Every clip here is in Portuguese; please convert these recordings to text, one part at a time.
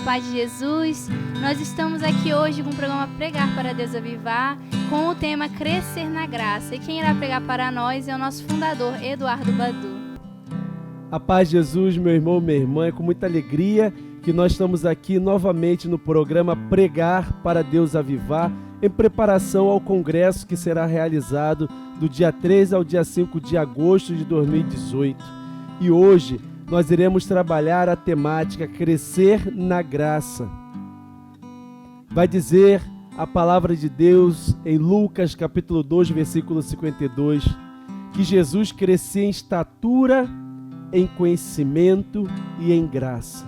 paz de Jesus. Nós estamos aqui hoje com o programa Pregar para Deus Avivar, com o tema Crescer na Graça. E quem irá pregar para nós é o nosso fundador, Eduardo Badu. A paz de Jesus, meu irmão, minha irmã, é com muita alegria que nós estamos aqui novamente no programa Pregar para Deus Avivar, em preparação ao congresso que será realizado do dia 13 ao dia 5 de agosto de 2018. E hoje nós iremos trabalhar a temática Crescer na Graça. Vai dizer a palavra de Deus em Lucas capítulo 2, versículo 52, que Jesus crescia em estatura, em conhecimento e em graça.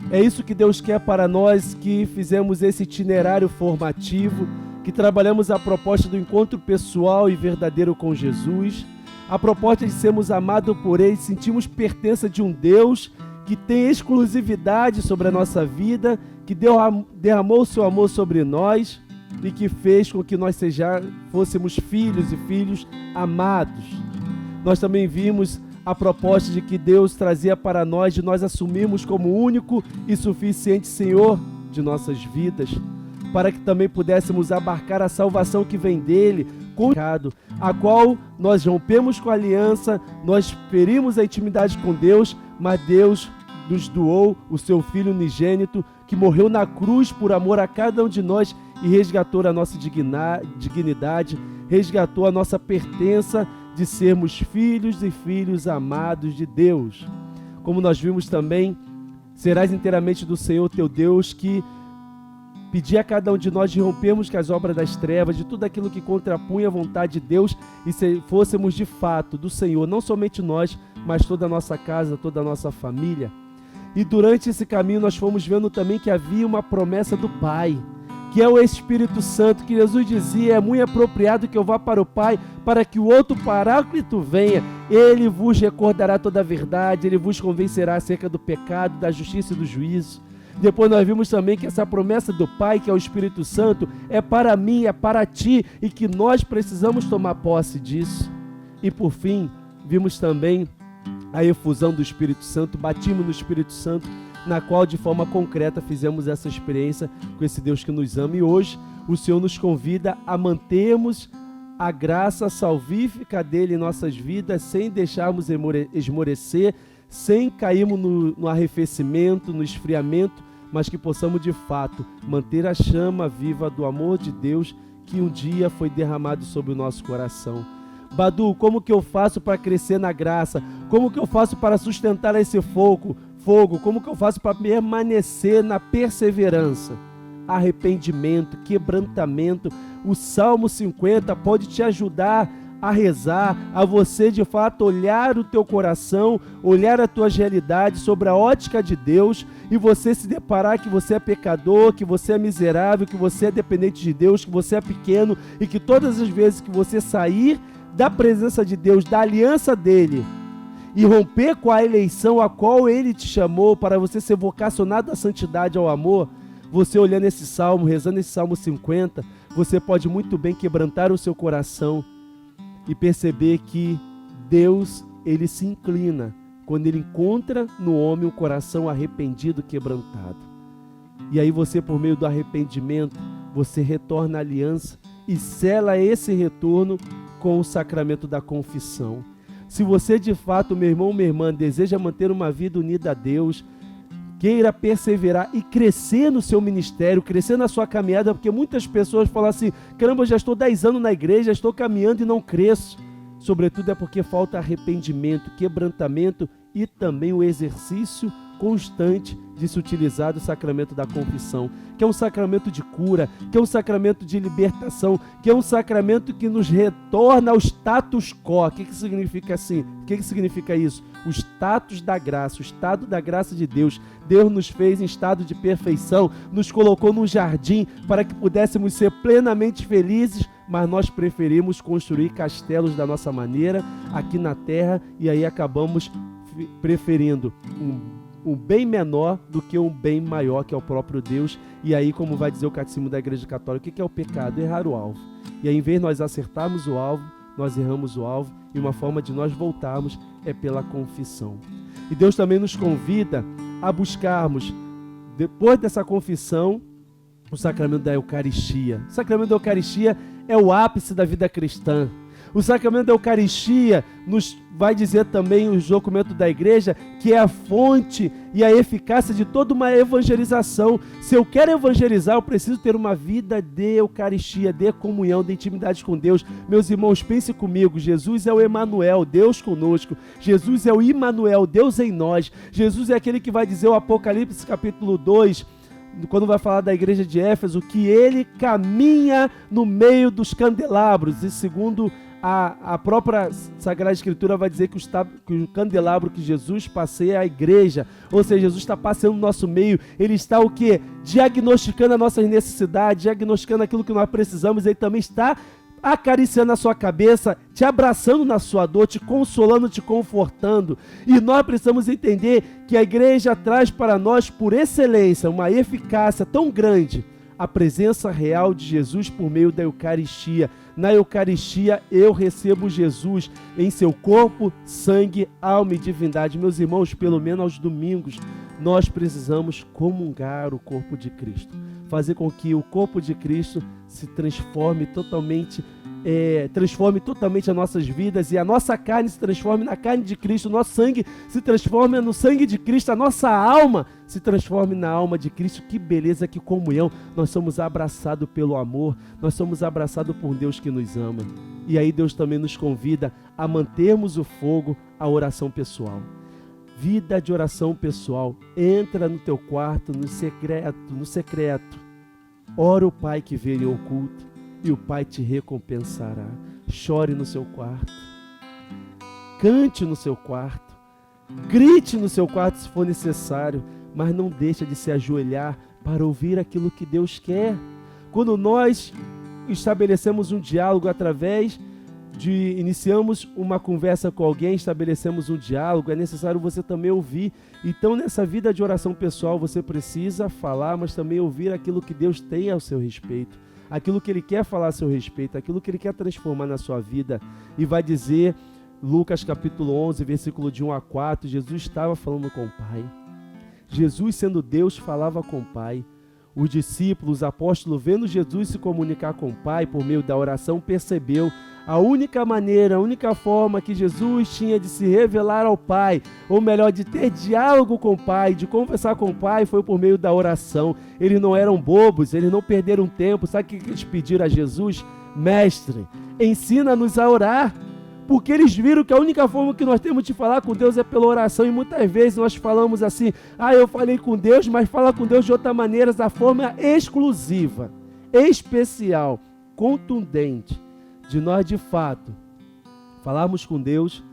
É isso que Deus quer para nós que fizemos esse itinerário formativo, que trabalhamos a proposta do encontro pessoal e verdadeiro com Jesus, a proposta de sermos amados por Ele, sentimos pertença de um Deus que tem exclusividade sobre a nossa vida, que derramou o seu amor sobre nós e que fez com que nós fôssemos filhos e filhos amados. Nós também vimos a proposta de que Deus trazia para nós, de nós assumirmos como único e suficiente Senhor de nossas vidas, para que também pudéssemos abarcar a salvação que vem dEle, a qual nós rompemos com a aliança, nós ferimos a intimidade com Deus, mas Deus nos doou o seu Filho unigênito, que morreu na cruz por amor a cada um de nós e resgatou a nossa dignidade, resgatou a nossa pertença de sermos filhos e filhos amados de Deus. Como nós vimos também, serás inteiramente do Senhor teu Deus, que pedia a cada um de nós de rompermos com as obras das trevas, de tudo aquilo que contrapunha a vontade de Deus e se fôssemos de fato do Senhor, não somente nós, mas toda a nossa casa, toda a nossa família. E durante esse caminho nós fomos vendo também que havia uma promessa do Pai, que é o Espírito Santo, que Jesus dizia: é muito apropriado que eu vá para o Pai, para que o outro Paráclito venha. Ele vos recordará toda a verdade, ele vos convencerá acerca do pecado, da justiça e do juízo. Depois nós vimos também que essa promessa do Pai, que é o Espírito Santo, é para mim, é para ti, e que nós precisamos tomar posse disso. E por fim, vimos também a efusão do Espírito Santo, batimos no Espírito Santo, na qual de forma concreta fizemos essa experiência com esse Deus que nos ama. E hoje o Senhor nos convida a mantermos a graça salvífica dele em nossas vidas, sem deixarmos esmorecer, sem cairmos no arrefecimento, no esfriamento, mas que possamos de fato manter a chama viva do amor de Deus que um dia foi derramado sobre o nosso coração. Badu, como que eu faço para crescer na graça? Como que eu faço para sustentar esse fogo? Como que eu faço para permanecer na perseverança? Arrependimento, quebrantamento. O Salmo 50 pode te ajudar a rezar, a você de fato olhar o teu coração, olhar a tua realidade sobre a ótica de Deus e você se deparar que você é pecador, que você é miserável, que você é dependente de Deus, que você é pequeno e que todas as vezes que você sair da presença de Deus, da aliança dele e romper com a eleição a qual ele te chamou para você ser vocacionado à santidade, ao amor, você olhando esse salmo, rezando esse Salmo 50, você pode muito bem quebrantar o seu coração e perceber que Deus, ele se inclina quando ele encontra no homem um coração arrependido, quebrantado. E aí você, por meio do arrependimento, você retorna à aliança e sela esse retorno com o sacramento da confissão. Se você de fato, meu irmão, minha irmã, deseja manter uma vida unida a Deus, queira perseverar e crescer no seu ministério, crescer na sua caminhada, porque muitas pessoas falam assim: caramba, eu já estou 10 anos na igreja, já estou caminhando e não cresço. Sobretudo é porque falta arrependimento, quebrantamento e também o exercício constante de se utilizar do sacramento da confissão, que é um sacramento de cura, que é um sacramento de libertação, que é um sacramento que nos retorna ao status quo. O que significa assim? O que significa isso? O status da graça, o estado da graça de Deus. Deus nos fez em estado de perfeição, nos colocou num jardim para que pudéssemos ser plenamente felizes, mas nós preferimos construir castelos da nossa maneira aqui na terra e aí acabamos preferindo um bem menor do que um bem maior, que é o próprio Deus. E aí, como vai dizer o Catecismo da Igreja Católica, o que é o pecado? Errar o alvo. E aí, em vez de nós acertarmos o alvo, nós erramos o alvo, e uma forma de nós voltarmos é pela confissão. E Deus também nos convida a buscarmos depois dessa confissão, o sacramento da Eucaristia. O sacramento da Eucaristia é o ápice da vida cristã. O sacramento da Eucaristia nos vai dizer também os documentos da igreja que é a fonte e a eficácia de toda uma evangelização. Se eu quero evangelizar, eu preciso ter uma vida de Eucaristia, de comunhão, de intimidade com Deus. Meus irmãos, pense comigo, Jesus é o Emanuel, Deus conosco. Jesus é o Immanuel, Deus em nós. Jesus é aquele que vai dizer o Apocalipse capítulo 2, quando vai falar da igreja de Éfeso, que ele caminha no meio dos candelabros. E segundo a própria Sagrada Escritura vai dizer que o candelabro que Jesus passeia é a igreja. Ou seja, Jesus está passeando no nosso meio. Ele está o quê? Diagnosticando as nossas necessidades, diagnosticando aquilo que nós precisamos. Ele também está acariciando a sua cabeça, te abraçando na sua dor, te consolando, te confortando. E nós precisamos entender que a igreja traz para nós, por excelência, uma eficácia tão grande, a presença real de Jesus por meio da Eucaristia. Na Eucaristia eu recebo Jesus em seu corpo, sangue, alma e divindade. Meus irmãos, pelo menos aos domingos, nós precisamos comungar o corpo de Cristo. Fazer com que o corpo de Cristo se transforme totalmente as nossas vidas, e a nossa carne se transforme na carne de Cristo, o nosso sangue se transforme no sangue de Cristo, a nossa alma se transforme na alma de Cristo. Que beleza, que comunhão! Nós somos abraçados pelo amor, nós somos abraçados por Deus que nos ama. E aí Deus também nos convida a mantermos o fogo, a oração pessoal. Vida de oração pessoal. Entra no teu quarto, no secreto. Ora o Pai que vê em oculto, e o Pai te recompensará. Chore no seu quarto. Cante no seu quarto. Grite no seu quarto se for necessário, mas não deixa de se ajoelhar para ouvir aquilo que Deus quer. Quando nós estabelecemos um diálogo iniciamos uma conversa com alguém, estabelecemos um diálogo, é necessário você também ouvir. Então, nessa vida de oração pessoal, você precisa falar, mas também ouvir aquilo que Deus tem ao seu respeito, aquilo que Ele quer falar a seu respeito, aquilo que Ele quer transformar na sua vida. E vai dizer, Lucas capítulo 11, versículo de 1 a 4, Jesus estava falando com o Pai. Jesus, sendo Deus, falava com o Pai. Os discípulos, os apóstolos, vendo Jesus se comunicar com o Pai por meio da oração, percebeu a única maneira, a única forma que Jesus tinha de se revelar ao Pai, ou melhor, de ter diálogo com o Pai, de conversar com o Pai, foi por meio da oração. Eles não eram bobos, eles não perderam tempo. Sabe o que eles pediram a Jesus? Mestre, ensina-nos a orar. Porque eles viram que a única forma que nós temos de falar com Deus é pela oração. E muitas vezes nós falamos assim, eu falei com Deus, mas fala com Deus de outra maneira, da forma exclusiva, especial, contundente, de nós de fato falarmos com Deus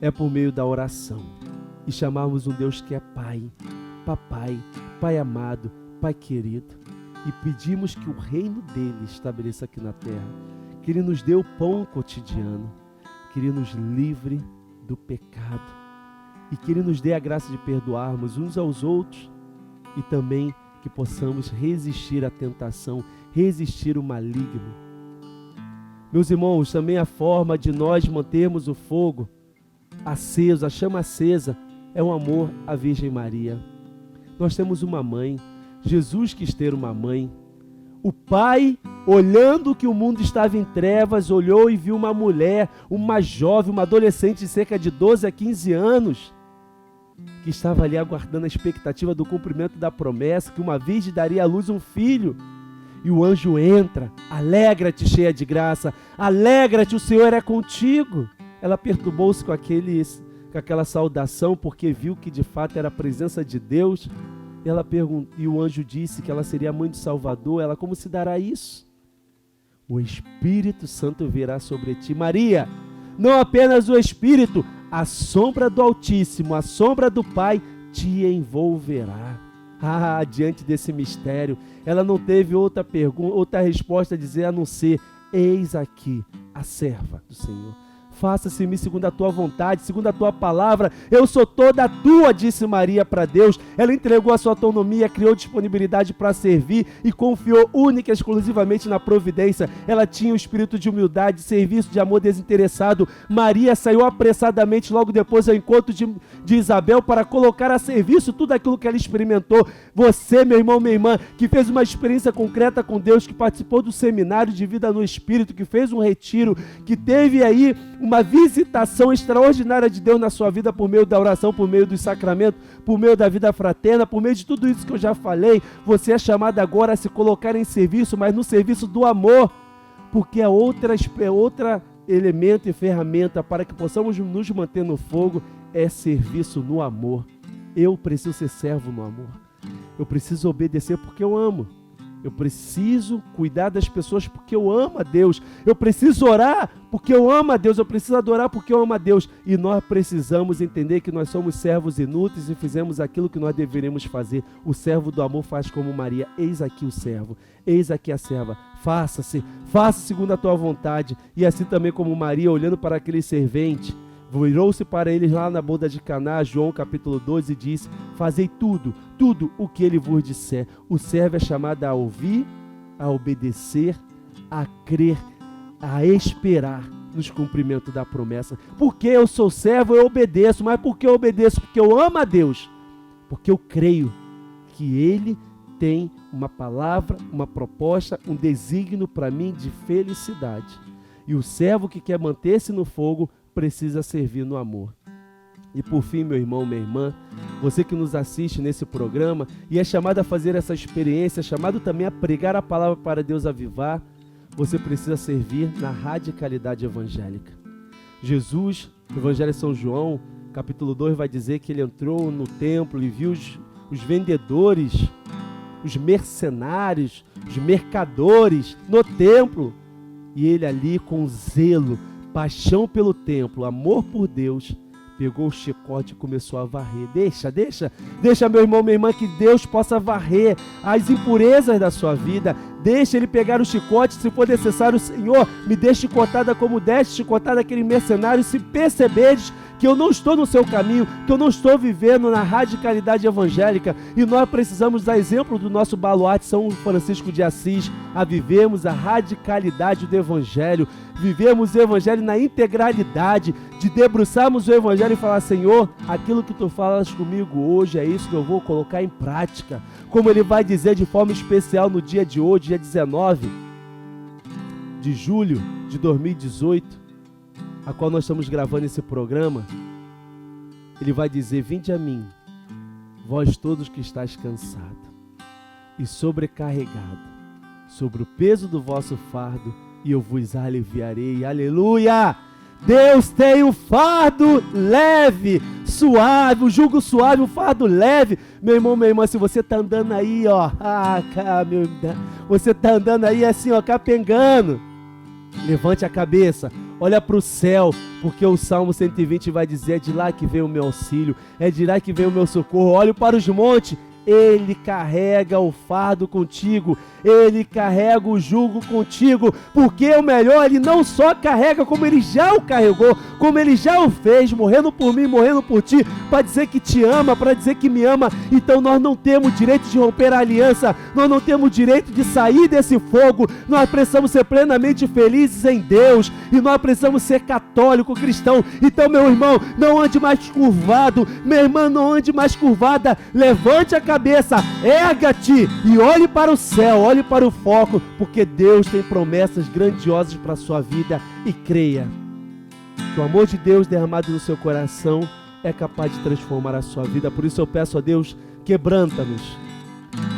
é por meio da oração. E chamarmos um Deus que é Pai, Papai, Pai amado, Pai querido. E pedimos que o reino dele estabeleça aqui na terra, que ele nos dê o pão cotidiano, que Ele nos livre do pecado e que Ele nos dê a graça de perdoarmos uns aos outros e também que possamos resistir à tentação, resistir ao maligno. Meus irmãos, também a forma de nós mantermos o fogo aceso, a chama acesa, é um amor à Virgem Maria. Nós temos uma mãe, Jesus quis ter uma mãe. O Pai, olhando que o mundo estava em trevas, olhou e viu uma mulher, uma jovem, uma adolescente de cerca de 12 a 15 anos, que estava ali aguardando a expectativa do cumprimento da promessa, que uma virgem daria à luz um filho. E o anjo entra, alegra-te, cheia de graça, alegra-te, o Senhor é contigo. Ela perturbou-se com aquela saudação, porque viu que de fato era a presença de Deus. Ela perguntou, e o anjo disse que ela seria a mãe do Salvador. Ela, como se dará isso? O Espírito Santo virá sobre ti, Maria. Não apenas o Espírito, a sombra do Altíssimo, a sombra do Pai te envolverá. Diante desse mistério, ela não teve outra resposta a dizer a não ser: eis aqui a serva do Senhor. faça-se em mim segundo a tua vontade, segundo a tua palavra. Eu sou toda tua, disse Maria para Deus. Ela entregou a sua autonomia, criou disponibilidade para servir e confiou única e exclusivamente na providência. Ela tinha o espírito de humildade, de serviço, de amor desinteressado. Maria saiu apressadamente logo depois ao encontro de Isabel para colocar a serviço tudo aquilo que ela experimentou. Você, meu irmão, minha irmã, que fez uma experiência concreta com Deus, que participou do seminário de vida no Espírito, que fez um retiro, que teve aí uma visitação extraordinária de Deus na sua vida por meio da oração, por meio do sacramento, por meio da vida fraterna, por meio de tudo isso que eu já falei. Você é chamado agora a se colocar em serviço, mas no serviço do amor, porque é outra elemento e ferramenta para que possamos nos manter no fogo, é serviço no amor. Eu preciso ser servo no amor. Eu preciso obedecer porque eu amo. Eu preciso cuidar das pessoas porque eu amo a Deus. Eu preciso orar porque eu amo a Deus. Eu preciso adorar porque eu amo a Deus. E nós precisamos entender que nós somos servos inúteis e fizemos aquilo que nós deveríamos fazer. O servo do amor faz como Maria. Eis aqui o servo, eis aqui a serva. Faça segundo a tua vontade. E assim também como Maria, olhando para aquele servente, virou-se para eles lá na boda de Caná, João capítulo 12, e disse: fazei tudo o que ele vos disser. O servo é chamado a ouvir, a obedecer, a crer, a esperar nos cumprimentos da promessa. Porque eu sou servo, eu obedeço. Mas por que eu obedeço? Porque eu amo a Deus. Porque eu creio que Ele tem uma palavra, uma proposta, um desígnio para mim de felicidade. E o servo que quer manter-se no fogo precisa servir no amor. E por fim, meu irmão, minha irmã, você que nos assiste nesse programa e é chamado a fazer essa experiência, é chamado também a pregar a palavra para Deus avivar, você precisa servir na radicalidade evangélica. Jesus, no Evangelho de São João, capítulo 2, vai dizer que ele entrou no templo e viu os vendedores, os mercenários, os mercadores no templo. E ele ali com zelo, paixão pelo templo, amor por Deus, pegou o chicote e começou a varrer. Deixa, meu irmão, minha irmã, que Deus possa varrer as impurezas da sua vida. Deixa Ele pegar o chicote, se for necessário. Senhor, me deixe chicotada como deste chicotada aquele mercenário, se perceberes que eu não estou no seu caminho, que eu não estou vivendo na radicalidade evangélica. E nós precisamos dar exemplo do nosso baluarte São Francisco de Assis, a vivermos a radicalidade do evangelho, vivemos o evangelho na integralidade, de debruçarmos o evangelho e falar: Senhor, aquilo que tu falas comigo hoje é isso que eu vou colocar em prática. Como ele vai dizer de forma especial no dia de hoje, dia 19 de julho de 2018, a qual nós estamos gravando esse programa. Ele vai dizer: vinde a mim, vós todos que estáis cansados e sobrecarregados, sobre o peso do vosso fardo, e eu vos aliviarei. Aleluia! Deus tem um fardo leve, suave, um jugo suave, um fardo leve. Meu irmão, minha irmã, se você está andando aí, ó, você está andando aí assim, ó, capengando, levante a cabeça, olha para o céu, porque o Salmo 120 vai dizer: é de lá que vem o meu auxílio, é de lá que vem o meu socorro. Olhe para os montes, Ele carrega o fardo contigo, Ele carrega o jugo contigo, porque o melhor, Ele não só carrega, como Ele já o carregou, como Ele já o fez, morrendo por mim, morrendo por ti, para dizer que te ama, para dizer que me ama. Então nós não temos direito de romper a aliança, nós não temos direito de sair desse fogo. Nós precisamos ser plenamente felizes em Deus, e nós precisamos ser católico, cristão. Então, meu irmão, não ande mais curvado, minha irmã, não ande mais curvada, levante a cabeça, erga-te e olhe para o céu, olhe para o foco, porque Deus tem promessas grandiosas para a sua vida. E creia que o amor de Deus derramado no seu coração é capaz de transformar a sua vida. Por isso eu peço a Deus: quebranta-nos,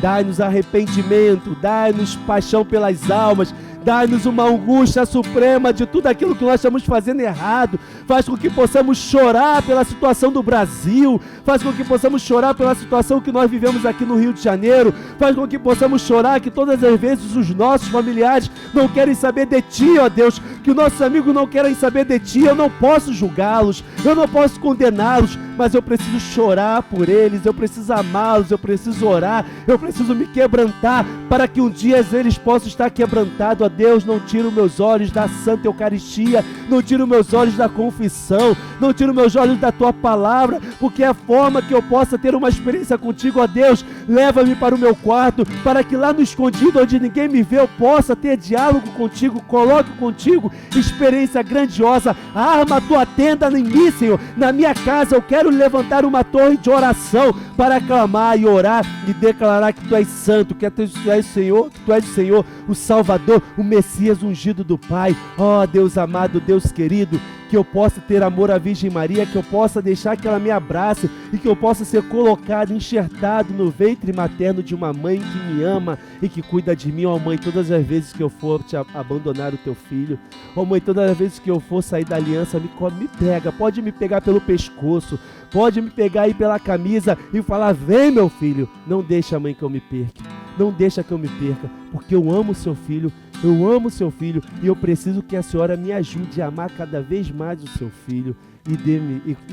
dai-nos arrependimento, dai-nos paixão pelas almas, dai-nos uma angústia suprema de tudo aquilo que nós estamos fazendo errado. Faz com que possamos chorar pela situação do Brasil, faz com que possamos chorar pela situação que nós vivemos aqui no Rio de Janeiro, faz com que possamos chorar que todas as vezes os nossos familiares não querem saber de Ti, ó Deus, que nossos amigos não querem saber de Ti. Eu não posso julgá-los, eu não posso condená-los, mas eu preciso chorar por eles, eu preciso amá-los, eu preciso orar, eu preciso me quebrantar, para que um dia eles possam estar quebrantados ó Deus, não tira os meus olhos da Santa Eucaristia, não tira os meus olhos da confissão, não tira os meus olhos da Tua Palavra, porque é a forma que eu possa ter uma experiência contigo, ó Deus. Leva-me para o meu quarto, para que lá no escondido, onde ninguém me vê, eu possa ter diálogo contigo, coloque contigo experiência grandiosa. Arma a Tua tenda em mim, Senhor, na minha casa. Eu quero levantar uma torre de oração para clamar e orar e declarar que Tu és santo, que Tu és Senhor, que Tu és o Senhor, o Salvador, o Messias ungido do Pai. Ó Deus amado, Deus querido, que eu possa ter amor à Virgem Maria, que eu possa deixar que ela me abrace e que eu possa ser colocado, enxertado no ventre materno de uma mãe que me ama e que cuida de mim. Ó Mãe, todas as vezes que eu for te abandonar o Teu Filho, ó Mãe, todas as vezes que eu for sair da aliança, me pega, pode me pegar pelo pescoço, pode me pegar aí pela camisa e falar: vem, meu filho. Não deixa, Mãe, que eu me perca, não deixa que eu me perca, porque eu amo o Seu Filho. Eu amo o Seu Filho e eu preciso que a Senhora me ajude a amar cada vez mais o Seu Filho e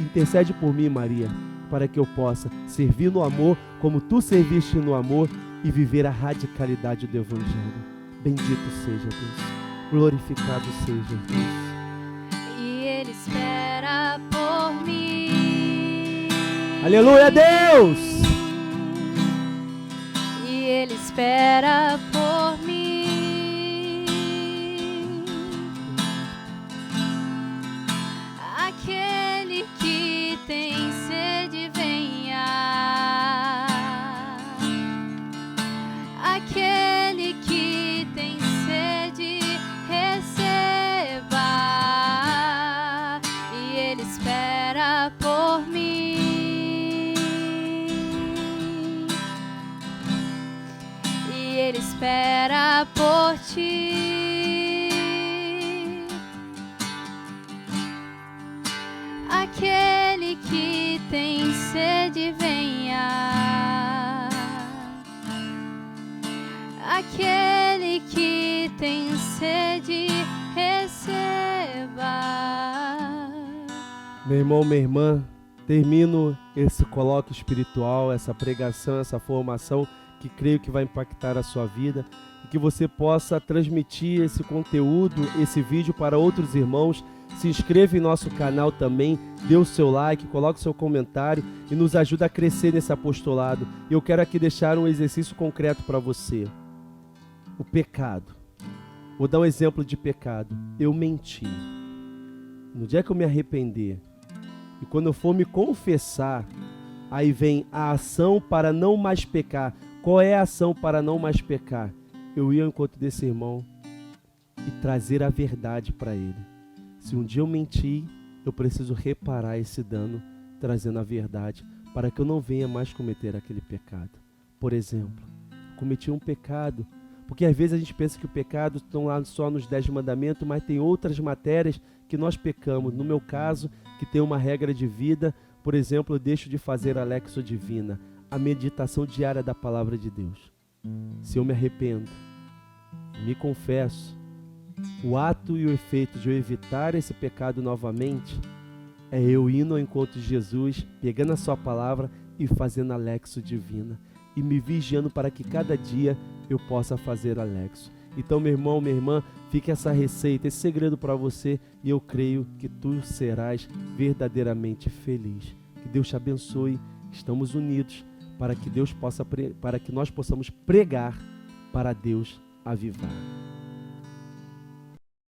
intercede por mim, Maria, para que eu possa servir no amor como Tu serviste no amor e viver a radicalidade do Evangelho. Bendito seja Deus, glorificado seja Deus. E Ele espera por mim. Aleluia, Deus! E Ele espera por mim. Aquele que tem sede, venha. Aquele que tem sede, receba. E Ele espera por mim. E Ele espera por ti. Aquele que tem sede, venha. Aquele que tem sede, receba. Meu irmão, minha irmã, termino esse colóquio espiritual, essa pregação, essa formação que creio que vai impactar a sua vida e que você possa transmitir esse conteúdo, esse vídeo para outros irmãos. Se inscreva em nosso canal também, dê o seu like, coloque o seu comentário e nos ajuda a crescer nesse apostolado. E eu quero aqui deixar um exercício concreto para você. O pecado. Vou dar um exemplo de pecado. Eu menti. No dia que eu me arrepender e quando eu for me confessar, aí vem a ação para não mais pecar. Qual é a ação para não mais pecar? Eu ir ao encontro desse irmão e trazer a verdade para ele. Se um dia eu menti, eu preciso reparar esse dano, trazendo a verdade, para que eu não venha mais cometer aquele pecado. Por exemplo, cometi um pecado, porque às vezes a gente pensa que o pecado estão lá só nos 10 mandamentos, mas tem outras matérias que nós pecamos. No meu caso, que tem uma regra de vida, por exemplo, eu deixo de fazer a Lexio Divina, a meditação diária da Palavra de Deus. Se eu me arrependo, me confesso, o ato e o efeito de eu evitar esse pecado novamente é eu indo ao encontro de Jesus, pegando a sua palavra e fazendo a Lexio Divina e me vigiando para que cada dia eu possa fazer a Lexio. Então, meu irmão, minha irmã, fica essa receita, esse segredo para você e eu creio que tu serás verdadeiramente feliz. Que Deus te abençoe. Estamos unidos para que nós possamos pregar para Deus avivar.